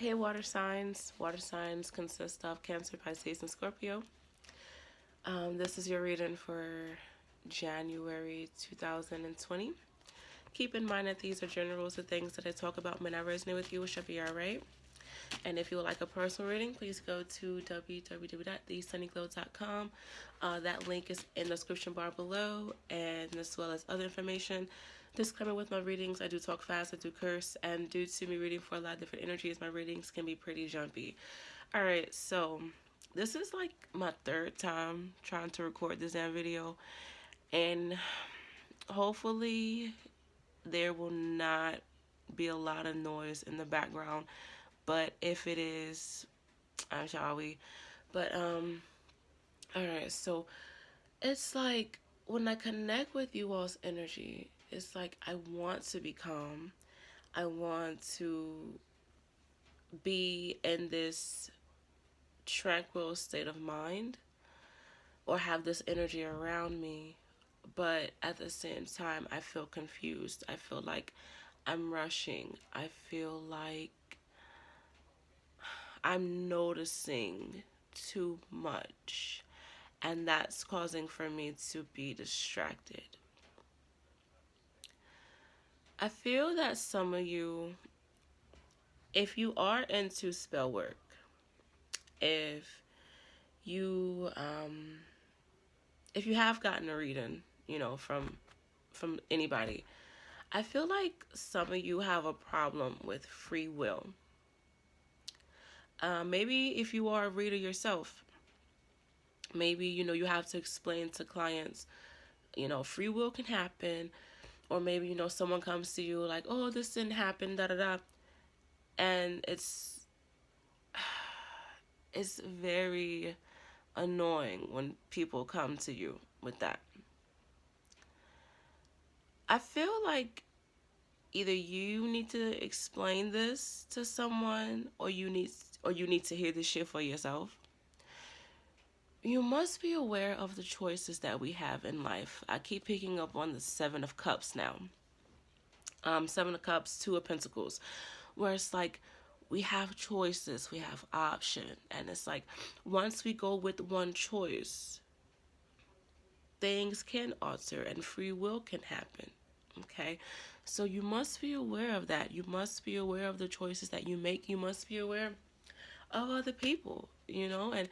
Hey, water signs. Water signs consist of Cancer, Pisces, and Scorpio. This is your reading for January 2020. Keep in mind that these are general rules of things that I talk about when I resonate with you, which should be alright. And if you would like a personal reading, please go to www.thesunnyglow.com. That link is in the description bar below, and as well as other information. Disclaimer with my readings, I do talk fast, I do curse, and due to me reading for a lot of different energies, my readings can be pretty jumpy. Alright, so this is like my third time trying to record this damn video, and hopefully there will not be a lot of noise in the background, but if it is, shall we? But alright, so it's like when I connect with you all's energy, it's like I want to be calm. I want to be in this tranquil state of mind or have this energy around me, but at the same time I feel confused. I feel like I'm rushing. I feel like I'm noticing too much, and that's causing for me to be distracted. I feel that some of you, if you are into spell work, if you if you have gotten a reading, from anybody, I feel like some of you have a problem with free will. Maybe if you are a reader yourself, maybe you have to explain to clients, free will can happen, or maybe someone comes to you like, oh, this didn't happen, da da da, and it's very annoying when people come to you with that. I feel like either you need to explain this to someone, or you need to hear this shit for yourself. You must be aware of the choices that we have in life. I keep picking up on the Seven of Cups now. Seven of Cups, Two of Pentacles, where it's like we have choices, we have option, and it's like once we go with one choice, things can alter and free will can happen. Okay, so you must be aware of that. You must be aware of the choices that you make. You must be aware of other people, and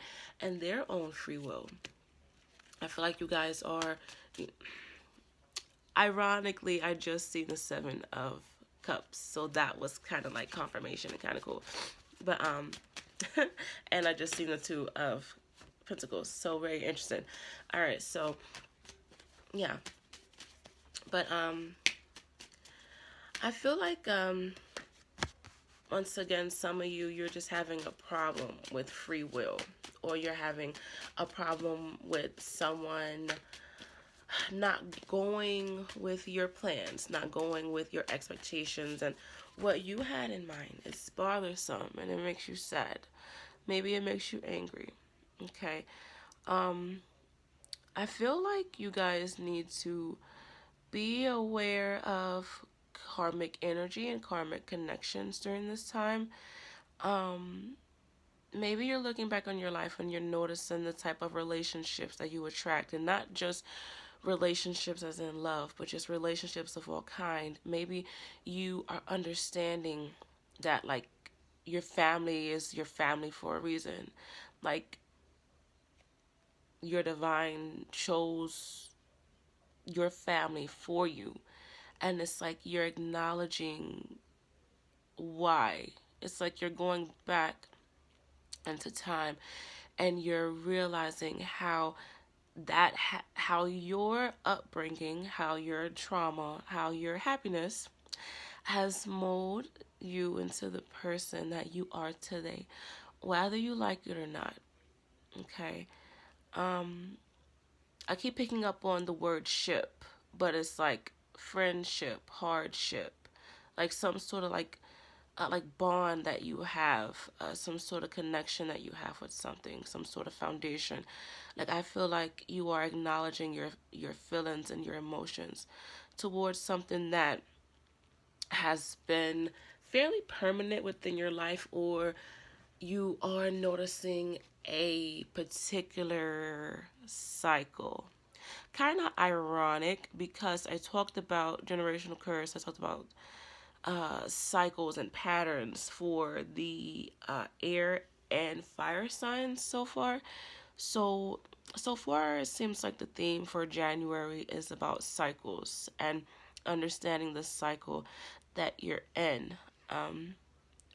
their own free will. I feel like you guys are. Ironically, I just seen the Seven of Cups, so that was kind of like confirmation and kind of cool. But and I just seen the Two of Pentacles, so very interesting. All right, so yeah, but I feel like once again, some of you're just having a problem with free will, or you're having a problem with someone not going with your plans, not going with your expectations, and what you had in mind is bothersome and it makes you sad. Maybe it makes you angry. Okay. I feel like you guys need to be aware of karmic energy and karmic connections during this time. Maybe you're looking back on your life and you're noticing the type of relationships that you attract, and not just relationships as in love, but just relationships of all kind. Maybe you are understanding that like your family is your family for a reason. Like your divine chose your family for you, and it's like you're acknowledging why. It's like you're going back into time and you're realizing how how your upbringing, how your trauma, how your happiness has molded you into the person that you are today, whether you like it or not. Okay. I keep picking up on the word ship, but it's like friendship, hardship, like some sort of like bond that you have, some sort of connection that you have with something, some sort of foundation. Like I feel like you are acknowledging your feelings and your emotions towards something that has been fairly permanent within your life, or you are noticing a particular cycle. Kind of ironic because I talked about generational curse, I talked about cycles and patterns for the air and fire signs so far. So, so far, it seems like the theme for January is about cycles and understanding the cycle that you're in. Um,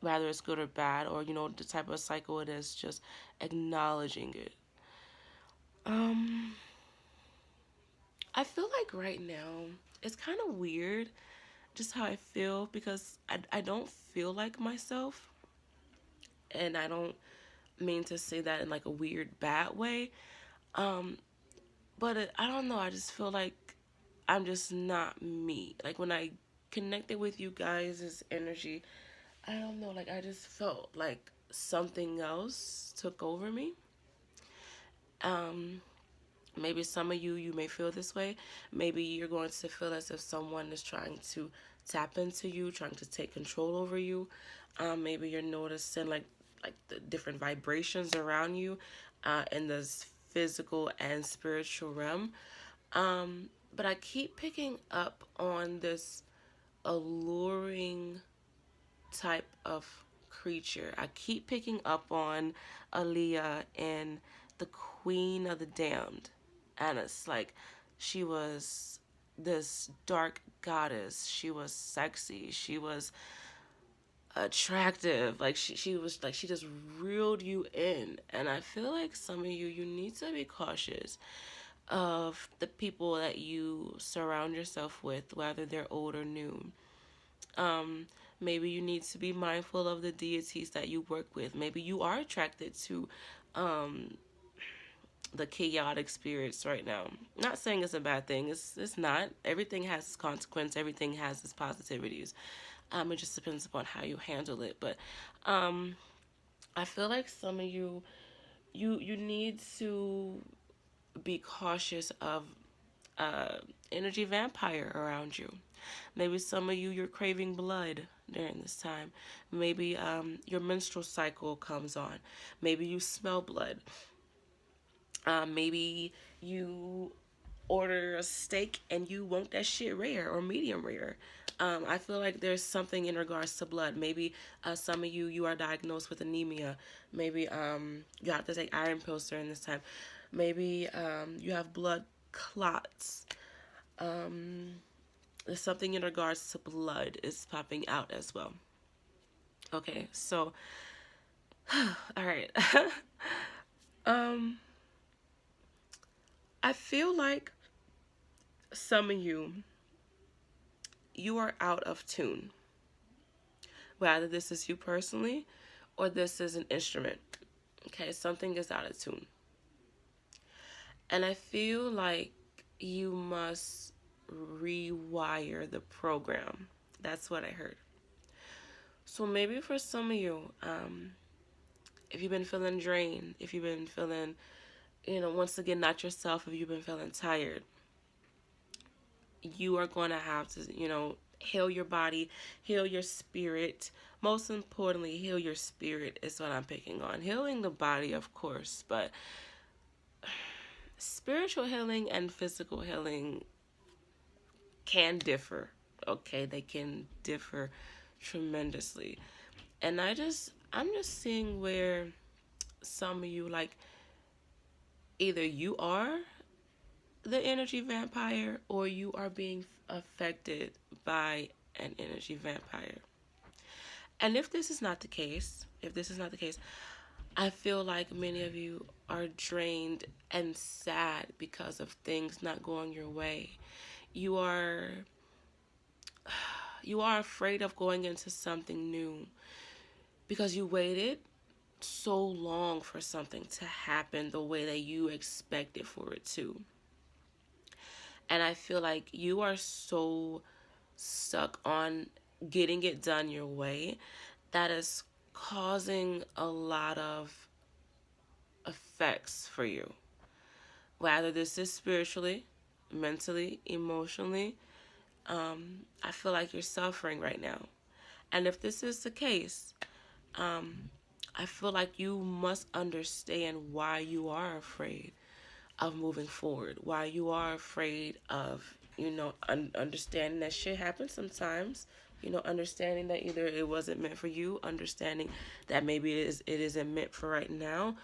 Whether it's good or bad, or the type of cycle it is, just acknowledging it. Um, I feel like right now it's kind of weird just how I feel because I don't feel like myself, and I don't mean to say that in like a weird bad way. Um, but I don't know. I just feel like I'm just not me. Like when I connected with you guys' energy, I don't know. Like I just felt like something else took over me. Um, Maybe some of you may feel this way. Maybe you're going to feel as if someone is trying to tap into you, trying to take control over you. Maybe you're noticing like the different vibrations around you in this physical and spiritual realm. But I keep picking up on this alluring type of creature. I keep picking up on Aaliyah in The Queen of the Damned. And it's like she was this dark goddess. She was sexy. She was attractive. Like she was like she just reeled you in. And I feel like some of you need to be cautious of the people that you surround yourself with, whether they're old or new. Um, Maybe you need to be mindful of the deities that you work with. Maybe you are attracted to um, the chaotic spirits right now. Not saying it's a bad thing. It's not. Everything has its consequence. Everything has its positivities. It just depends upon how you handle it. But um, I feel like some of you need to be cautious of uh, energy vampire around you. Maybe some of you're craving blood during this time. Maybe your menstrual cycle comes on. Maybe you smell blood. Maybe you order a steak and you want that shit rare or medium rare. I feel like there's something in regards to blood. Maybe some of you are diagnosed with anemia. Maybe you have to take iron pills during this time. Maybe you have blood clots. There's something in regards to blood is popping out as well. Okay, so all right. um, I feel like some of you are out of tune. Whether this is you personally or this is an instrument. Okay, something is out of tune. And I feel like you must rewire the program. That's what I heard. So maybe for some of you, if you've been feeling drained, if you've been feeling, once again, not yourself, if you've been feeling tired, you are going to have to, heal your body, heal your spirit. Most importantly, heal your spirit is what I'm picking on. Healing the body, of course, but spiritual healing and physical healing can differ. Okay, they can differ tremendously. And I'm just seeing where some of you, like, either you are the energy vampire or you are being affected by an energy vampire. And if this is not the case, I feel like many of you are drained and sad because of things not going your way. You are afraid of going into something new because you waited so long for something to happen the way that you expected for it to. And I feel like you are so stuck on getting it done your way that is causing a lot of effects for you. Whether this is spiritually, mentally, emotionally, I feel like you're suffering right now. And if this is the case, I feel like you must understand why you are afraid of moving forward, why you are afraid of, understanding that shit happens sometimes. Understanding that either it wasn't meant for you, understanding that maybe it isn't meant for right now,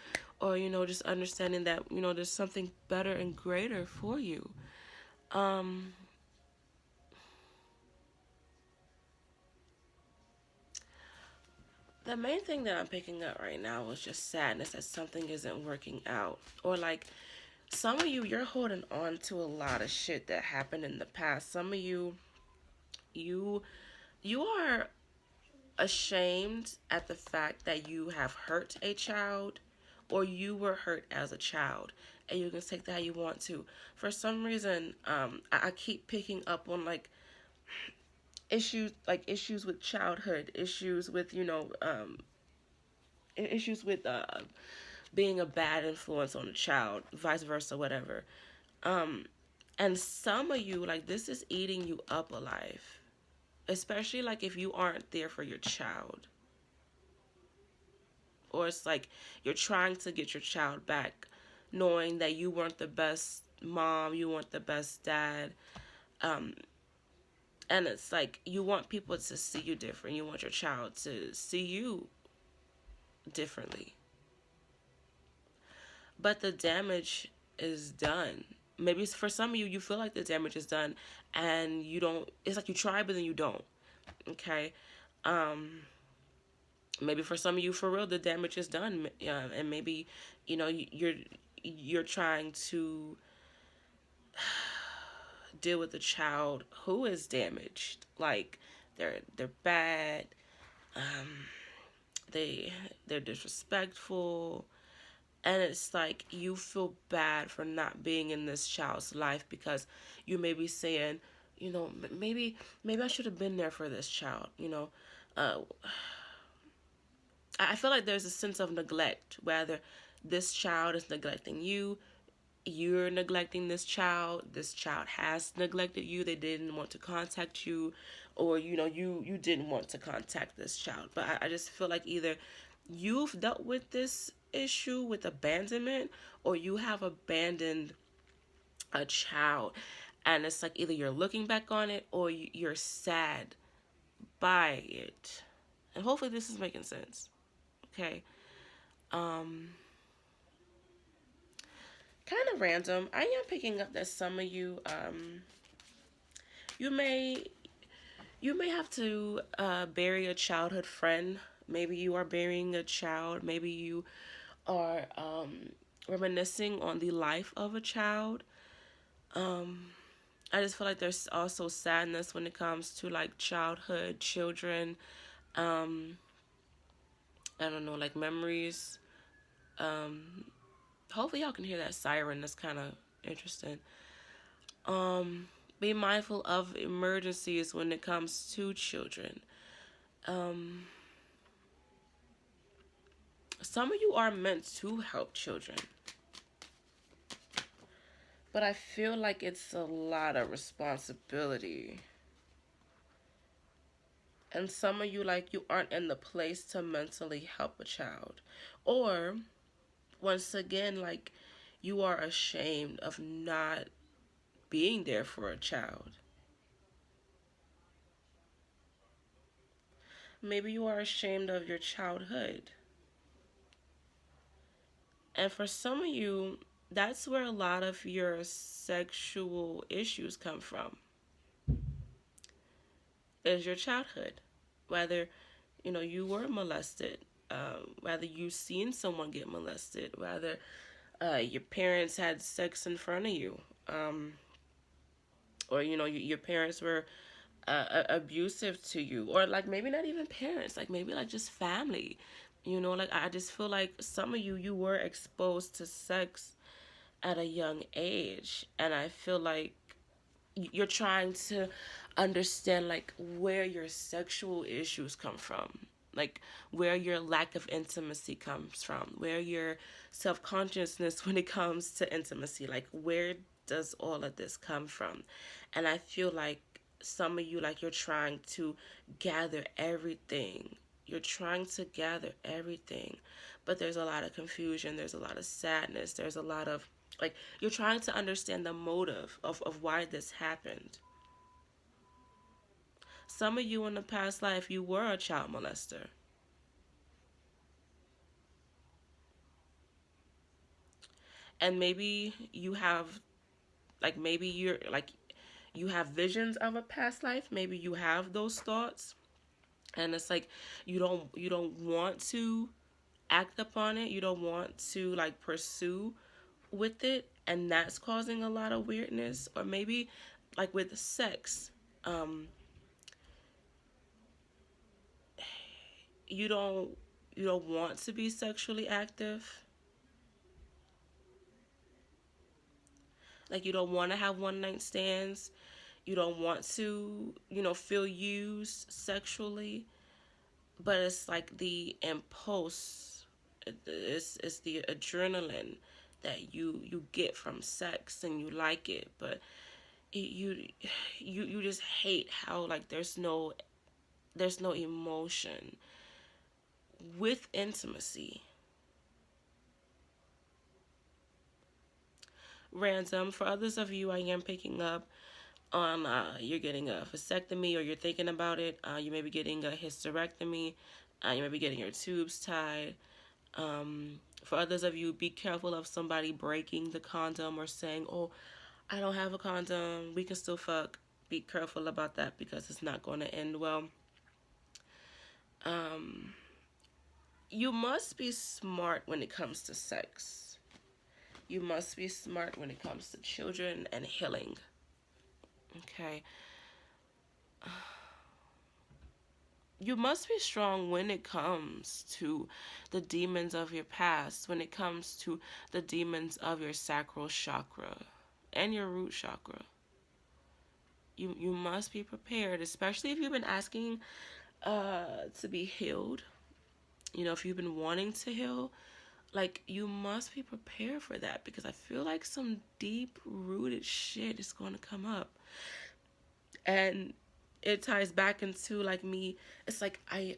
or just understanding that there's something better and greater for you. Um, the main thing that I'm picking up right now is just sadness that something isn't working out, or like some of you, you're holding on to a lot of shit that happened in the past. Some of you, you you are ashamed at the fact that you have hurt a child, or you were hurt as a child, and you can take that how you want to. For some reason, I keep picking up on issues with childhood, issues with issues with being a bad influence on a child, vice versa, whatever. Um, and some of you, like, this is eating you up alive, especially like if you aren't there for your child, or it's like you're trying to get your child back, knowing that you weren't the best mom, you weren't the best dad. Um, and it's like you want people to see you different. You want your child to see you differently. But the damage is done. Maybe for some of you, you feel like the damage is done, and you don't. It's like you try, but then you don't. Okay. Um, Maybe for some of you, for real, the damage is done, and maybe you're trying to deal with a child who is damaged. Like they're bad. Um, they're disrespectful, and it's like you feel bad for not being in this child's life because you may be saying, maybe I should have been there for this child. Uh, I feel like there's a sense of neglect, whether this child is neglecting you, you're neglecting this child has neglected you, they didn't want to contact you, or you didn't want to contact this child. But I just feel like either you've dealt with this issue with abandonment, or you have abandoned a child, and it's like either you're looking back on it or you're sad by it. And hopefully this is making sense. Okay. um Kind of random, I am picking up that some of you, you may have to bury a childhood friend. Maybe you are burying a child. Maybe you are reminiscing on the life of a child. um I just feel like there's also sadness when it comes to like childhood children. um I don't know, like memories. um Hopefully y'all can hear that siren. That's kind of interesting. Be mindful of emergencies when it comes to children. Um, some of you are meant to help children, but I feel like it's a lot of responsibility. And some of you, like, you aren't in the place to mentally help a child. Or, once again, like, you are ashamed of not being there for a child. Maybe you are ashamed of your childhood. And for some of you, that's where a lot of your sexual issues come from, is your childhood. Whether, you were molested, whether you seen someone get molested, whether your parents had sex in front of you, or, your parents were abusive to you, or like maybe not even parents, like maybe like just family. Like I just feel like some of you were exposed to sex at a young age, and I feel like you're trying to understand like where your sexual issues come from, like where your lack of intimacy comes from, where your self-consciousness when it comes to intimacy, like where does all of this come from. And I feel like some of you, like, you're trying to gather everything. You're trying to gather everything, but there's a lot of confusion. There's a lot of sadness. There's a lot of, like, you're trying to understand the motive of why this happened. Some of you in the past life, you were a child molester. And maybe you have, like, maybe you're, like, you have visions of a past life. Maybe you have those thoughts. And it's like you don't want to act upon it. You don't want to, like, pursue with it, and that's causing a lot of weirdness. Or maybe, like, with sex, um you don't want to be sexually active. Like, you don't want to have one night stands. You don't want to, feel used sexually. But it's like the impulse, it's the adrenaline that you get from sex, and you like it. But you just hate how, like, there's no emotion with intimacy. Random. For others of you, I am picking up on, you're getting a vasectomy, or you're thinking about it. You may be getting a hysterectomy. You may be getting your tubes tied. For others of you, be careful of somebody breaking the condom, or saying, "Oh, I don't have a condom. We can still fuck." Be careful about that, because it's not going to end well. You must be smart when it comes to sex. You must be smart when it comes to children and healing. Okay. You must be strong when it comes to the demons of your past, when it comes to the demons of your sacral chakra and your root chakra. You must be prepared, especially if you've been asking to be healed. If you've been wanting to heal, like, you must be prepared for that, because I feel like some deep rooted shit is going to come up. And it ties back into, like, me. It's like I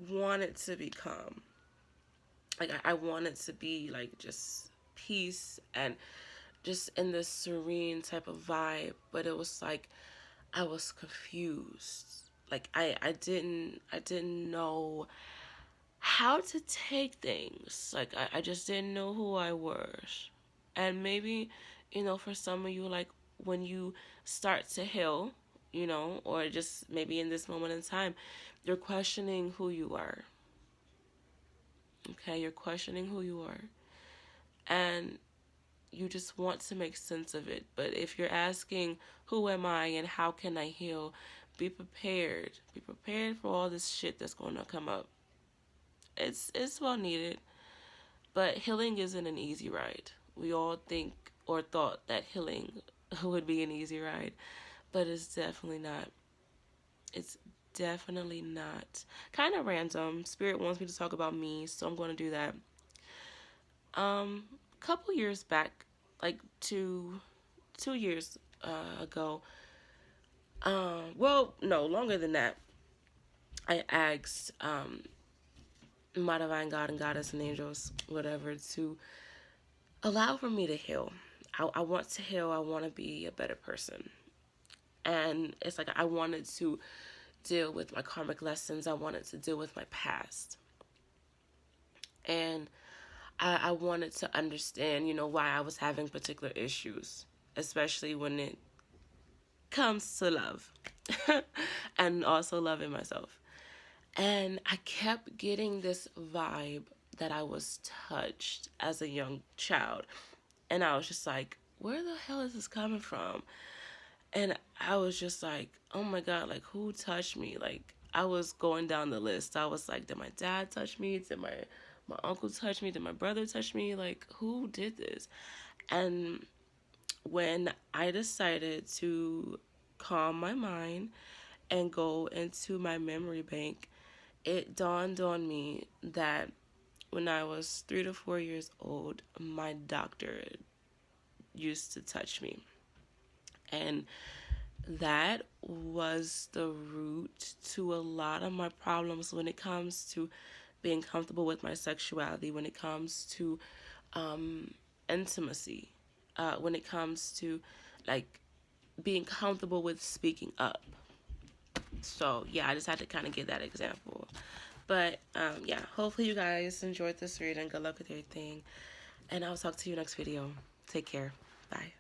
want it to be calm. Like, I want it to be, like, just peace, and just in this serene type of vibe. But it was like I was confused. Like, I didn't know how to take things. Like, I just didn't know who I was. And maybe, for some of you, like, when you start to heal, or just maybe in this moment in time, you're questioning who you are. Okay, you're questioning who you are. And you just want to make sense of it. But if you're asking, who am I and how can I heal, be prepared. Be prepared for all this shit that's going to come up. It's well needed. But healing isn't an easy ride. We all think or thought that healing would be an easy ride, but it's definitely not. It's definitely not. Kind of random. Spirit wants me to talk about me, so I'm going to do that. Couple years back, like 2 years ago. Well, no, longer than that. I asked my divine God and goddess and angels, whatever, to allow for me to heal. I want to heal. I want to be a better person. And it's like I wanted to deal with my karmic lessons. I wanted to deal with my past. And I wanted to understand, why I was having particular issues, especially when it comes to love and also loving myself. And I kept getting this vibe that I was touched as a young child. And I was just like, where the hell is this coming from? And I was just like, oh my God, like, who touched me? Like, I was going down the list. I was like, did my dad touch me? Did my uncle touch me? Did my brother touch me? Like, who did this? And when I decided to calm my mind and go into my memory bank, it dawned on me that when I was 3 to 4 years old, my doctor used to touch me. And that was the root to a lot of my problems when it comes to being comfortable with my sexuality, when it comes to intimacy, when it comes to like being comfortable with speaking up. So yeah, I just had to kind of give that example. But yeah, hopefully you guys enjoyed this reading. Good luck with everything. And I'll talk to you next video. Take care. Bye.